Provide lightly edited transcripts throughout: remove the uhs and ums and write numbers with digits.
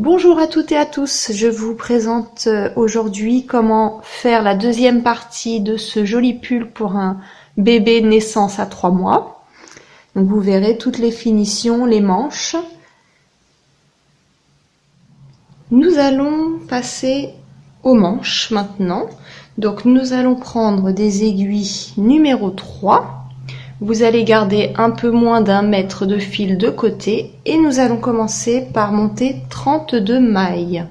Bonjour à toutes et à tous, je vous présente aujourd'hui comment faire la deuxième partie de ce joli pull pour un bébé naissance à 3 mois. Donc vous verrez toutes les finitions, les manches. Nous allons passer aux manches maintenant. Donc nous allons prendre des aiguilles numéro 3. Vous allez garder un peu moins d'1 mètre de fil de côté et nous allons commencer par monter 32 mailles.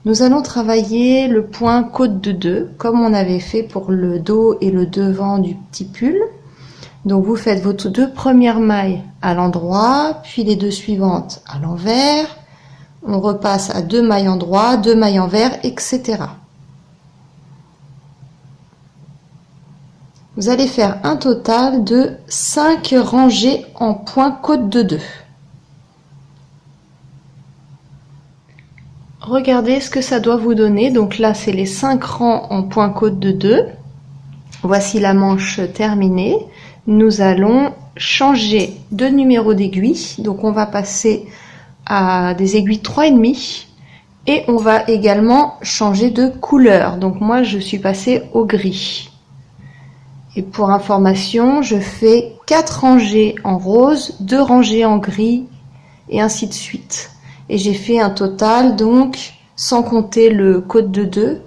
Nous allons travailler le point côte de 2 comme on avait fait pour le dos et le devant du petit pull. Donc vous faites vos 2 premières mailles à l'endroit, puis les 2 suivantes à l'envers. On repasse à 2 mailles endroit, 2 mailles envers, etc. Vous allez faire un total de 5 rangées en point côte de 2. Regardez ce que ça doit vous donner. Donc là, c'est les 5 rangs en point côte de 2. Voici la manche terminée. Nous allons changer de numéro d'aiguille. Donc on va passer à des aiguilles 3,5 et on va également changer de couleur. Donc moi, je suis passée au gris. Et pour information, je fais 4 rangées en rose, 2 rangées en gris et ainsi de suite. Et j'ai fait un total, donc, sans compter le côte de 2,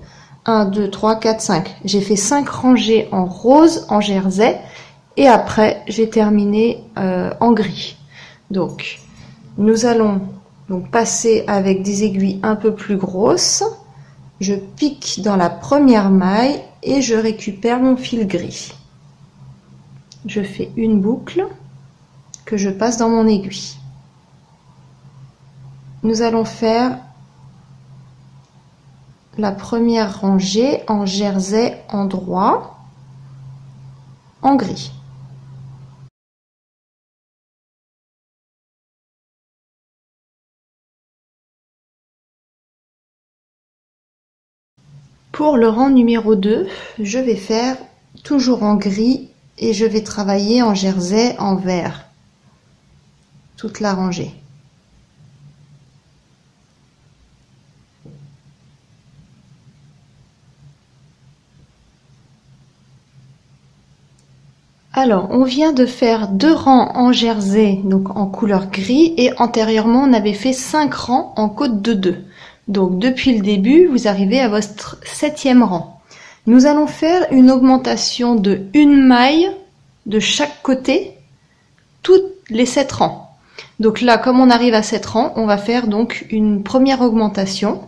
1, 2, 3, 4, 5. J'ai fait 5 rangées en rose, en jersey, et après, j'ai terminé en gris. Donc, nous allons donc passer avec des aiguilles un peu plus grosses. Je pique dans la première maille et je récupère mon fil gris. Je fais une boucle que je passe dans mon aiguille. Nous allons faire la première rangée en jersey endroit, en gris. Pour le rang numéro 2, je vais faire toujours en gris et je vais travailler en jersey en vert, toute la rangée. Alors, on vient de faire 2 rangs en jersey, donc en couleur gris, et antérieurement, on avait fait 5 rangs en côte de 2. Donc, depuis le début, vous arrivez à votre 7e rang. Nous allons faire une augmentation de 1 maille de chaque côté, toutes les 7 rangs. Donc là, comme on arrive à 7 rangs, on va faire donc une première augmentation.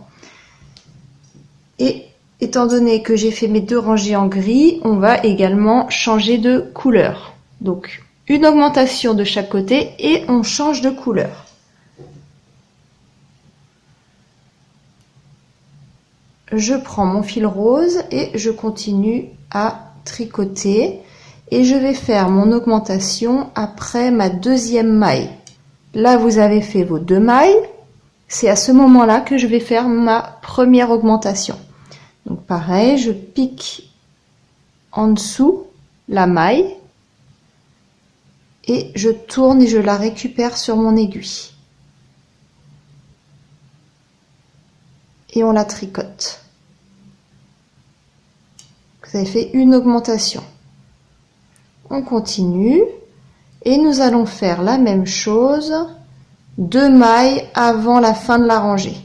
Et étant donné que j'ai fait mes 2 rangées en gris, on va également changer de couleur. Donc, une augmentation de chaque côté et on change de couleur. Je prends mon fil rose et je continue à tricoter. Et je vais faire mon augmentation après ma 2e maille. Là, vous avez fait vos 2 mailles. C'est à ce moment-là que je vais faire ma première augmentation. Donc pareil, je pique en dessous la maille et je tourne et je la récupère sur mon aiguille. Et on la tricote. Vous avez fait une augmentation. On continue et nous allons faire la même chose, 2 mailles avant la fin de la rangée.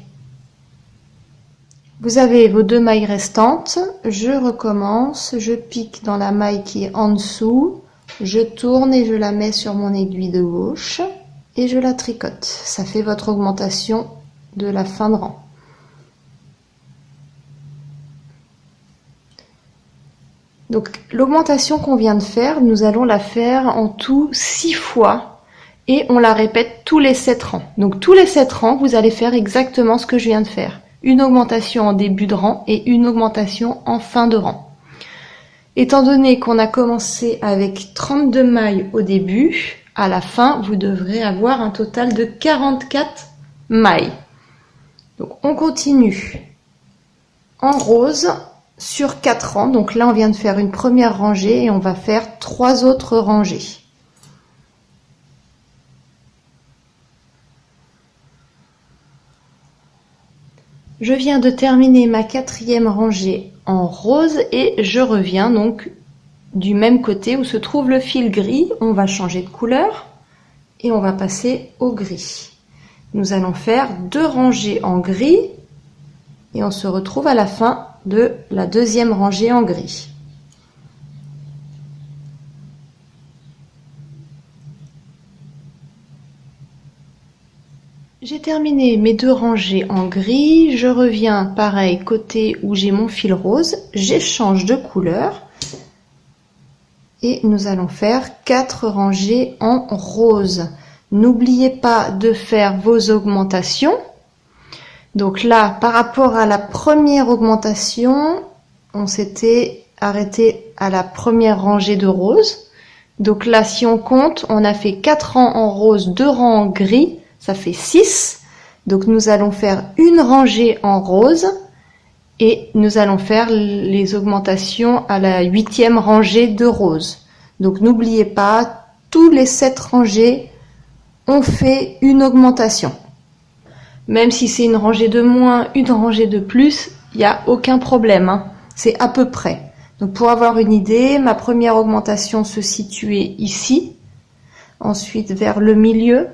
Vous avez vos 2 mailles restantes, je recommence, je pique dans la maille qui est en dessous, je tourne et je la mets sur mon aiguille de gauche et je la tricote. Ça fait votre augmentation de la fin de rang. Donc l'augmentation qu'on vient de faire, nous allons la faire en tout 6 fois et on la répète tous les 7 rangs. Donc tous les 7 rangs, vous allez faire exactement ce que je viens de faire. Une augmentation en début de rang et une augmentation en fin de rang. Étant donné qu'on a commencé avec 32 mailles au début, à la fin, vous devrez avoir un total de 44 mailles. Donc on continue en rose sur 4 rangs. Donc là, on vient de faire une première rangée et on va faire 3 autres rangées. Je viens de terminer ma 4e rangée en rose et je reviens donc du même côté où se trouve le fil gris. On va changer de couleur et on va passer au gris. Nous allons faire 2 rangées en gris et on se retrouve à la fin de la 2e rangée en gris. J'ai terminé mes 2 rangées en gris, je reviens pareil côté où j'ai mon fil rose, j'échange de couleur et nous allons faire 4 rangées en rose. N'oubliez pas de faire vos augmentations. Donc là, par rapport à la première augmentation, on s'était arrêté à la première rangée de rose. Donc là, si on compte, on a fait 4 rangs en rose, 2 rangs en gris, ça fait 6. Donc nous allons faire une rangée en rose et nous allons faire les augmentations à la 8e rangée de rose. Donc n'oubliez pas, tous les 7 rangées, on fait une augmentation. Même si c'est une rangée de moins, une rangée de plus, il n'y a aucun problème, hein. C'est à peu près. Donc pour avoir une idée, ma première augmentation se situait ici, ensuite vers le milieu,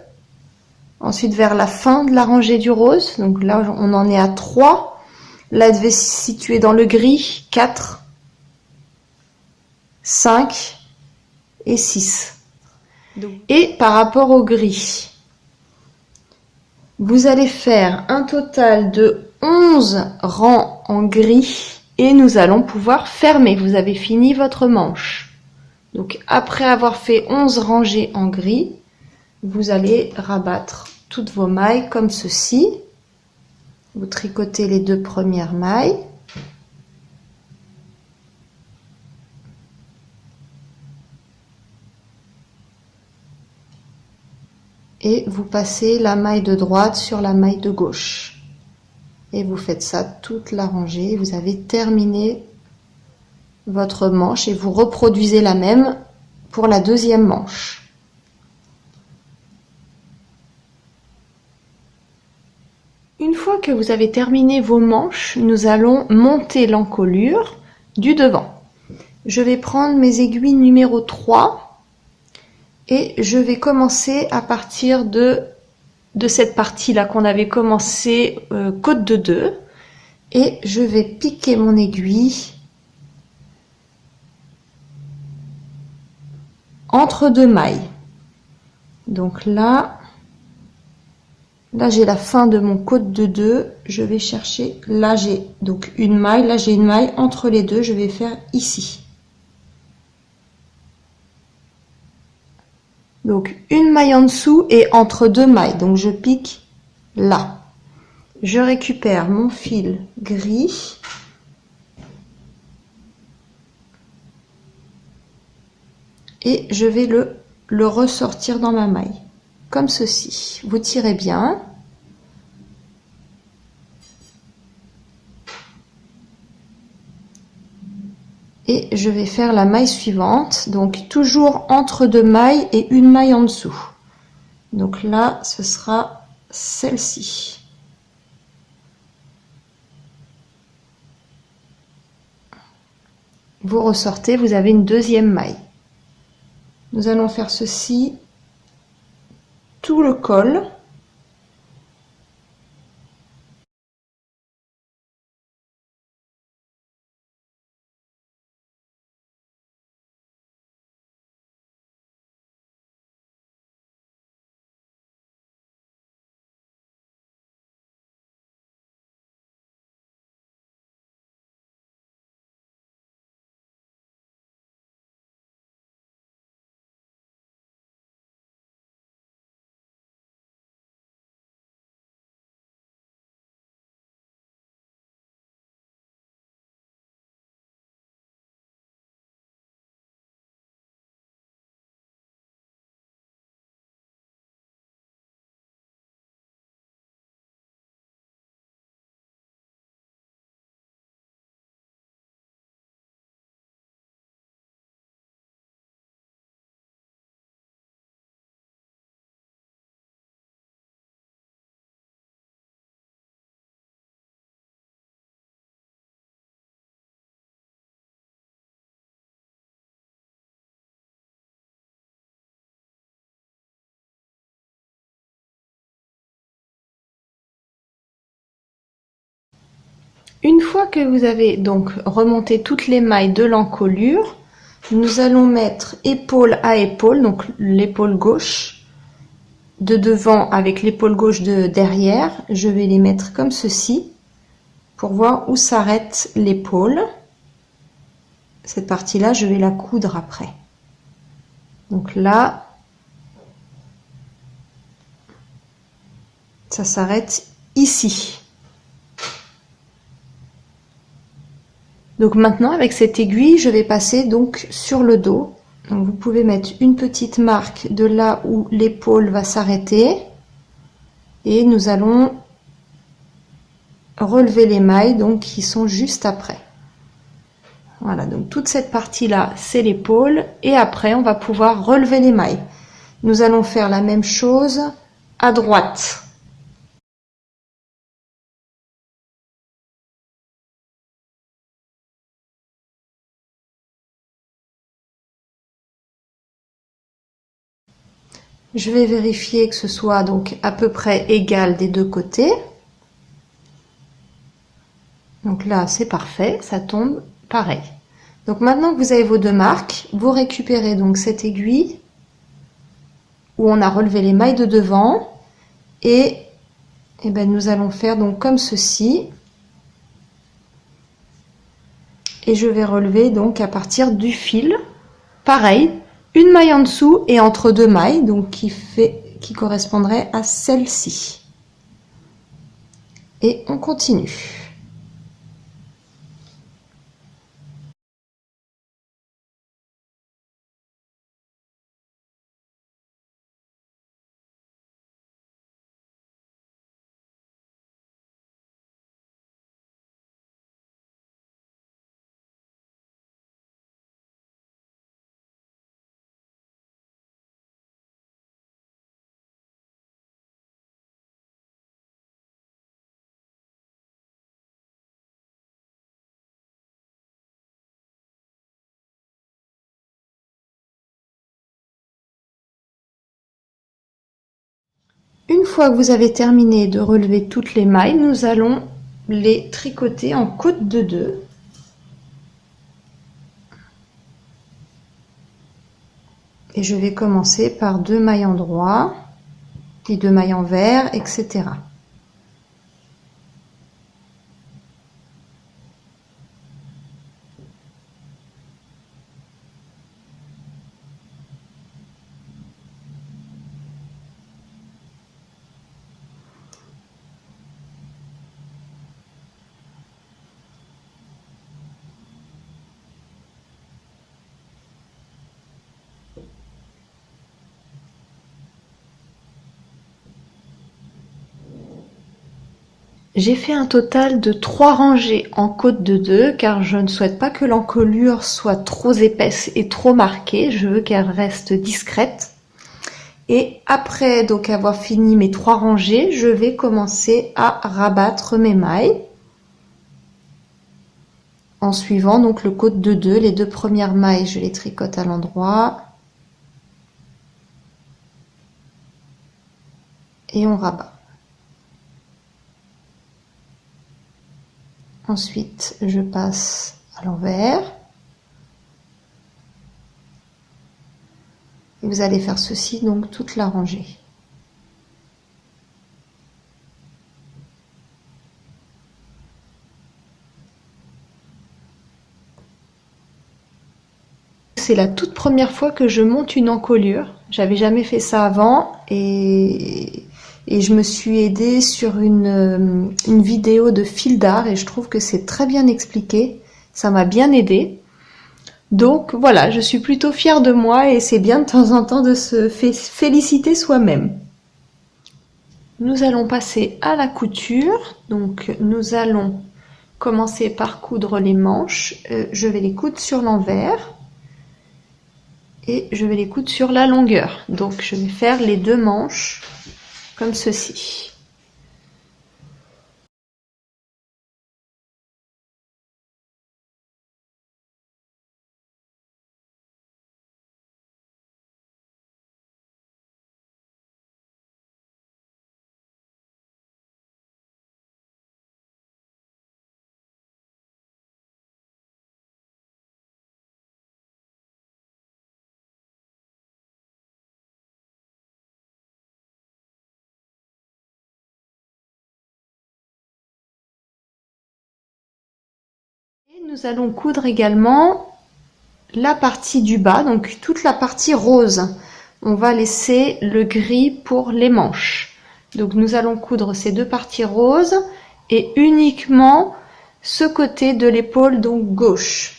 ensuite vers la fin de la rangée du rose. Donc là, on en est à 3. Là, elle devait se situer dans le gris, 4, 5 et 6. Et par rapport au gris, vous allez faire un total de 11 rangs en gris et nous allons pouvoir fermer. Vous avez fini votre manche. Donc après avoir fait 11 rangées en gris, vous allez rabattre toutes vos mailles comme ceci. Vous tricotez les 2 premières mailles. Et vous passez la maille de droite sur la maille de gauche. Et vous faites ça toute la rangée. Vous avez terminé votre manche et vous reproduisez la même pour la 2e manche. Une fois que vous avez terminé vos manches, nous allons monter l'encolure du devant. Je vais prendre mes aiguilles numéro 3 et je vais commencer à partir de cette partie-là qu'on avait commencé côte de 2 et je vais piquer mon aiguille entre 2 mailles. Donc là j'ai la fin de mon côte de 2, je vais chercher, là j'ai donc une maille, là j'ai une maille, entre les deux je vais faire ici. Donc une maille en dessous et entre 2 mailles, donc je pique là. Je récupère mon fil gris. Et je vais le ressortir dans ma maille, comme ceci. Vous tirez bien. Et je vais faire la maille suivante, donc toujours entre 2 mailles et une maille en dessous. Donc là, ce sera celle-ci. Vous ressortez, vous avez une 2e maille. Nous allons faire ceci tout le col. Une fois que vous avez donc remonté toutes les mailles de l'encolure, nous allons mettre épaule à épaule, donc l'épaule gauche de devant avec l'épaule gauche de derrière. Je vais les mettre comme ceci pour voir où s'arrête l'épaule. Cette partie-là, je vais la coudre après. Donc là, ça s'arrête ici. Donc maintenant, avec cette aiguille, je vais passer donc sur le dos. Donc vous pouvez mettre une petite marque de là où l'épaule va s'arrêter. Et nous allons relever les mailles donc qui sont juste après. Voilà, donc toute cette partie-là, c'est l'épaule. Et après, on va pouvoir relever les mailles. Nous allons faire la même chose à droite. Je vais vérifier que ce soit donc à peu près égal des deux côtés. Donc là, c'est parfait, ça tombe pareil. Donc maintenant que vous avez vos deux marques, vous récupérez donc cette aiguille où on a relevé les mailles de devant et, ben, nous allons faire donc comme ceci. Et je vais relever donc à partir du fil, pareil, une maille en dessous et entre deux mailles, donc qui correspondrait à celle-ci. Et on continue. Une fois que vous avez terminé de relever toutes les mailles, nous allons les tricoter en côte de 2. Et je vais commencer par 2 mailles en droit, puis 2 mailles envers, etc. J'ai fait un total de 3 rangées en côte de 2 car je ne souhaite pas que l'encolure soit trop épaisse et trop marquée, je veux qu'elle reste discrète. Et après donc avoir fini mes 3 rangées, je vais commencer à rabattre mes mailles en suivant donc le côte de 2. Les 2 premières mailles, je les tricote à l'endroit et on rabat. Ensuite, je passe à l'envers. Et vous allez faire ceci donc toute la rangée. C'est la toute première fois que je monte une encolure. J'avais jamais fait ça avant et je me suis aidée sur une vidéo de fil d'art et je trouve que c'est très bien expliqué. Ça m'a bien aidée. Donc voilà, je suis plutôt fière de moi et c'est bien de temps en temps de se féliciter soi-même. Nous allons passer à la couture. Donc nous allons commencer par coudre les manches. Je vais les coudre sur l'envers. Et je vais les coudre sur la longueur. Donc je vais faire les 2 manches comme ceci. Et nous allons coudre également la partie du bas, donc toute la partie rose. On va laisser le gris pour les manches. Donc nous allons coudre ces deux parties roses et uniquement ce côté de l'épaule, donc gauche.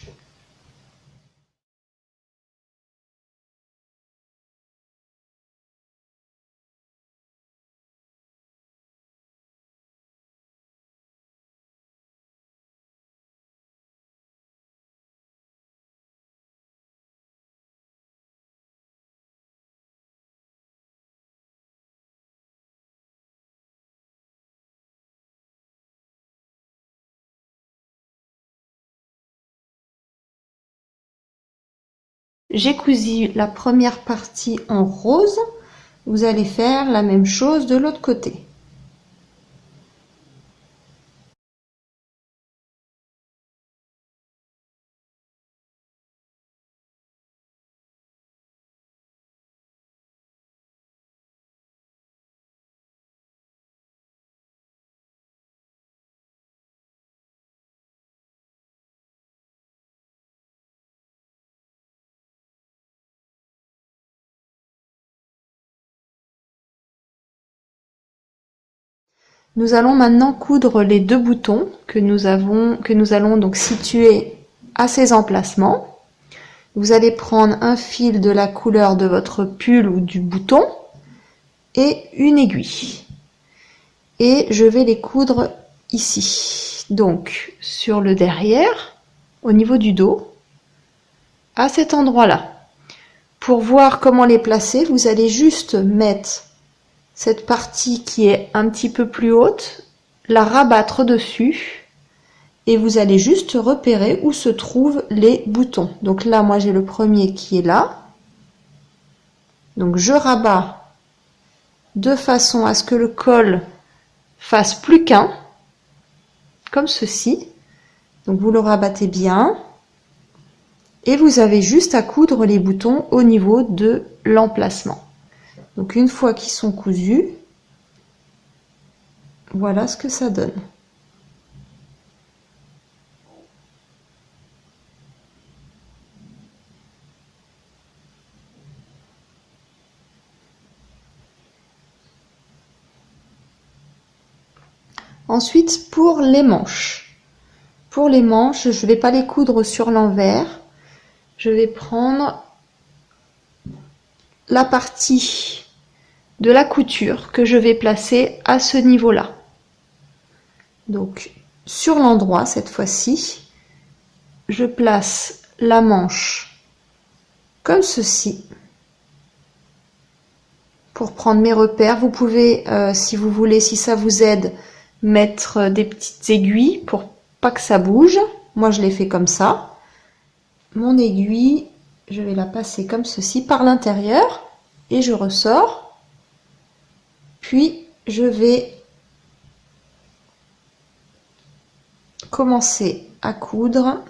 J'ai cousu la première partie en rose. Vous allez faire la même chose de l'autre côté. Nous allons maintenant coudre les deux boutons que nous allons donc situer à ces emplacements. Vous allez prendre un fil de la couleur de votre pull ou du bouton et une aiguille. Et je vais les coudre ici. Donc sur le derrière, au niveau du dos, à cet endroit-là. Pour voir comment les placer, vous allez juste mettre cette partie qui est un petit peu plus haute, la rabattre dessus et vous allez juste repérer où se trouvent les boutons. Donc là, moi j'ai le premier qui est là. Donc je rabats de façon à ce que le col fasse plus qu'un, comme ceci. Donc vous le rabattez bien et vous avez juste à coudre les boutons au niveau de l'emplacement. Donc une fois qu'ils sont cousus, voilà ce que ça donne. Ensuite, pour les manches. Pour les manches, je ne vais pas les coudre sur l'envers. Je vais prendre la partie de la couture que je vais placer à ce niveau-là. Donc, sur l'endroit, cette fois-ci, je place la manche comme ceci. Pour prendre mes repères, vous pouvez, si vous voulez, si ça vous aide, mettre des petites aiguilles pour pas que ça bouge. Moi, je l'ai fait comme ça. Mon aiguille, je vais la passer comme ceci par l'intérieur et je ressors. Puis, je vais commencer à coudre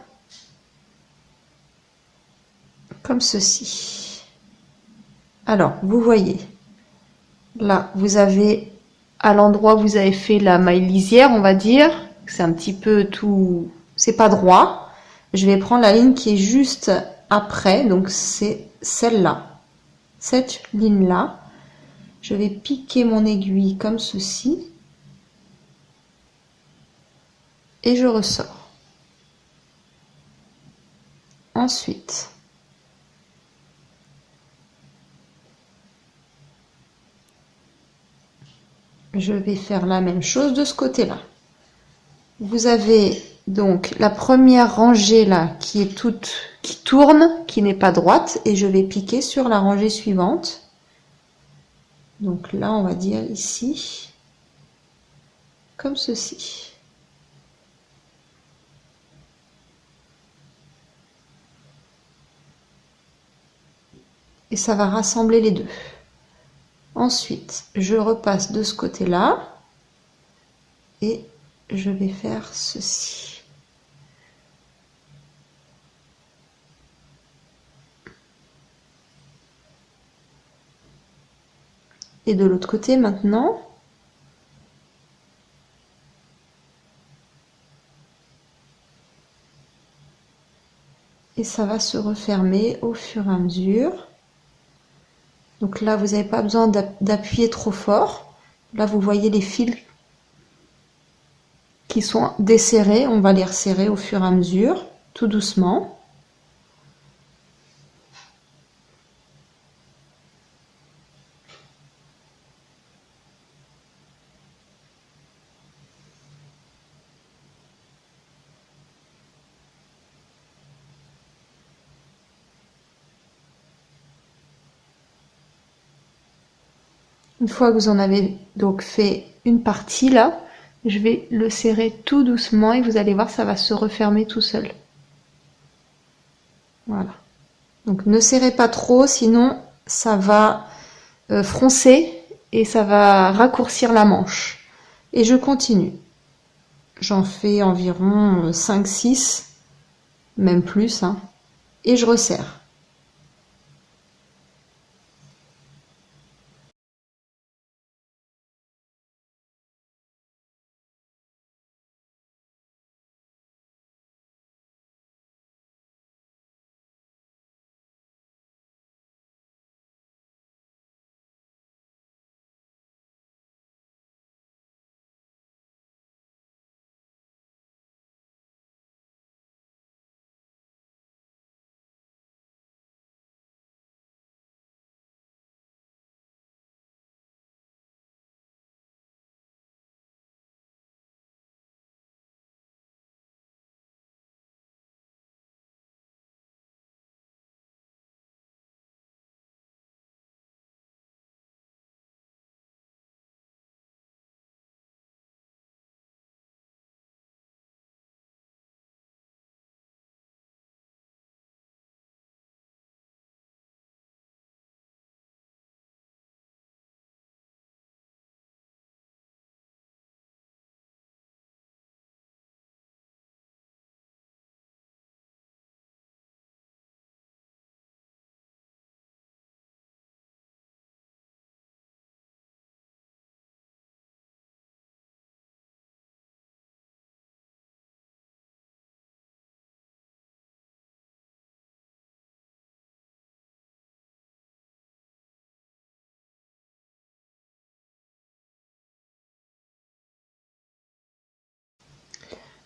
comme ceci. Alors, vous voyez, là, vous avez, à l'endroit où vous avez fait la maille lisière, on va dire, c'est un petit peu tout, c'est pas droit. Je vais prendre la ligne qui est juste après, donc c'est celle-là, cette ligne-là. Je vais piquer mon aiguille comme ceci et je ressors. Ensuite, je vais faire la même chose de ce côté-là. Vous avez donc la première rangée là qui est toute, qui tourne, qui n'est pas droite, et je vais piquer sur la rangée suivante. Donc là, on va dire ici, comme ceci. Et ça va rassembler les deux. Ensuite, je repasse de ce côté-là et je vais faire ceci. Et de l'autre côté maintenant. et ça va se refermer au fur et à mesure. Donc là, vous n'avez pas besoin d'appuyer trop fort. Là, vous voyez les fils qui sont desserrés. On va les resserrer au fur et à mesure, tout doucement. Une fois que vous en avez donc fait une partie là, je vais le serrer tout doucement et vous allez voir, ça va se refermer tout seul. Voilà. Donc ne serrez pas trop, sinon ça va froncer et ça va raccourcir la manche. Et je continue. J'en fais environ 5-6, même plus, hein, et je resserre.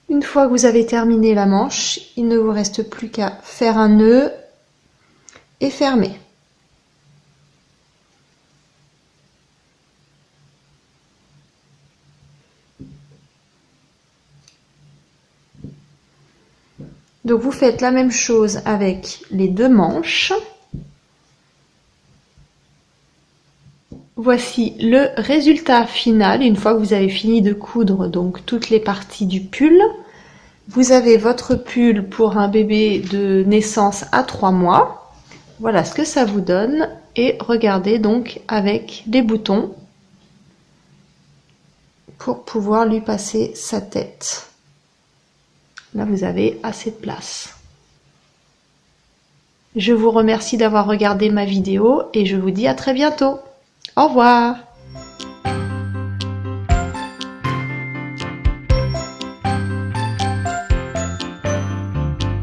Une fois que vous avez terminé la manche, il ne vous reste plus qu'à faire un nœud et fermer. Donc vous faites la même chose avec les deux manches. Voici le résultat final une fois que vous avez fini de coudre donc toutes les parties du pull. Vous avez votre pull pour un bébé de naissance à 3 mois. Voilà ce que ça vous donne et regardez donc avec les boutons pour pouvoir lui passer sa tête. Là vous avez assez de place. Je vous remercie d'avoir regardé ma vidéo et je vous dis à très bientôt. Au revoir.